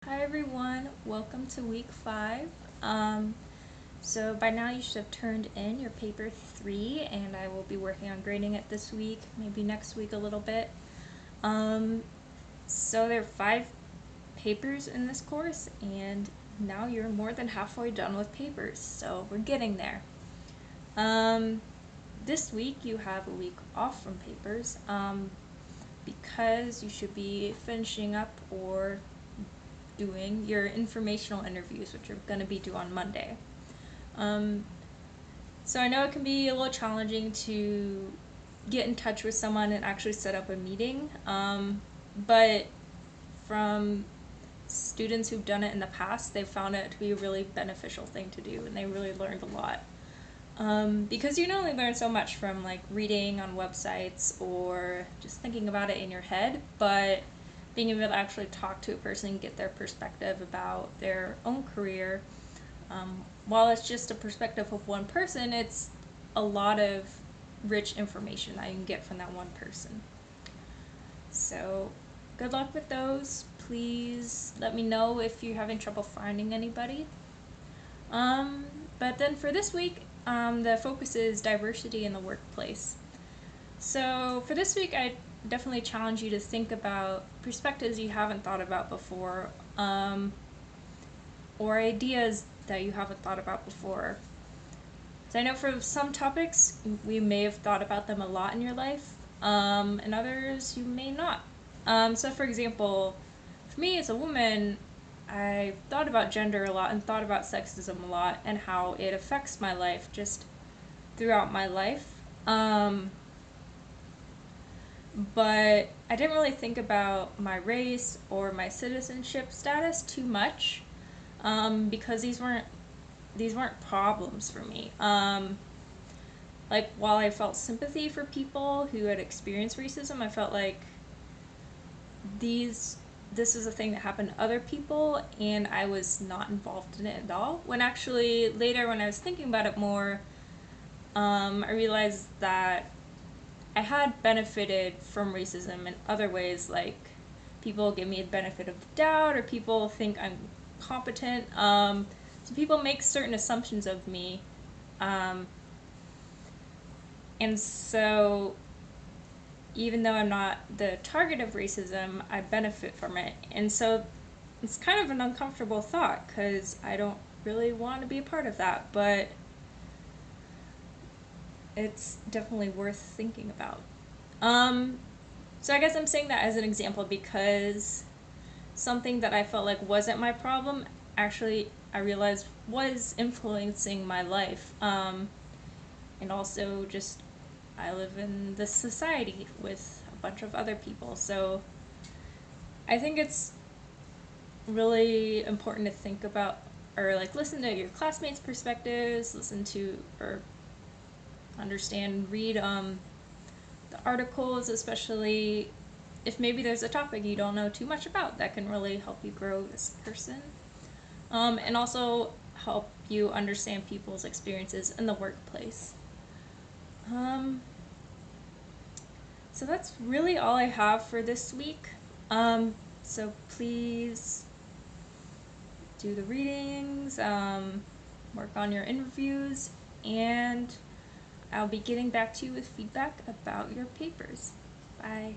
Hi everyone, welcome to week 5. So by now you should have turned in your paper 3 and I will be working on grading it this week, maybe next week a little bit. So there are 5 papers in this course and now you're more than halfway done with papers, so we're getting there. This week you have a week off from papers because you should be finishing up or doing your informational interviews, which are going to be due on Monday. So I know it can be a little challenging to get in touch with someone and actually set up a meeting, but from students who've done it in the past, they've found it to be a really beneficial thing to do, and they really learned a lot. Because you can only learn so much from like reading on websites or just thinking about it in your head, but being able to actually talk to a person and get their perspective about their own career, while it's just a perspective of one person, it's a lot of rich information that you can get from that one person. So good luck with those. Please let me know if you're having trouble finding anybody. But then for this week, the focus is diversity in the workplace. So for this week, I definitely challenge you to think about perspectives you haven't thought about before, or ideas that you haven't thought about before. So I know for some topics, we may have thought about them a lot in your life, and others you may not. So for example, for me as a woman, I thought about gender a lot and thought about sexism a lot and how it affects my life just throughout my life. But I didn't really think about my race or my citizenship status too much, because these weren't problems for me. Like while I felt sympathy for people who had experienced racism, I felt like this is a thing that happened to other people and I was not involved in it at all. When actually later when I was thinking about it more, I realized that I had benefited from racism in other ways, like people give me a benefit of the doubt or people think I'm competent. So people make certain assumptions of me. And so even though I'm not the target of racism, I benefit from it. And so it's kind of an uncomfortable thought because I don't really want to be a part of that, but it's definitely worth thinking about. So I guess I'm saying that as an example because something that I felt like wasn't my problem actually I realized was influencing my life. And also just I live in this society with a bunch of other people, so I think it's really important to think about or like listen to your classmates' perspectives, listen to or understand, read the articles, especially if maybe there's a topic you don't know too much about that can really help you grow as a person. And also help you understand people's experiences in the workplace. So that's really all I have for this week. So please do the readings, work on your interviews, and I'll be getting back to you with feedback about your papers. Bye.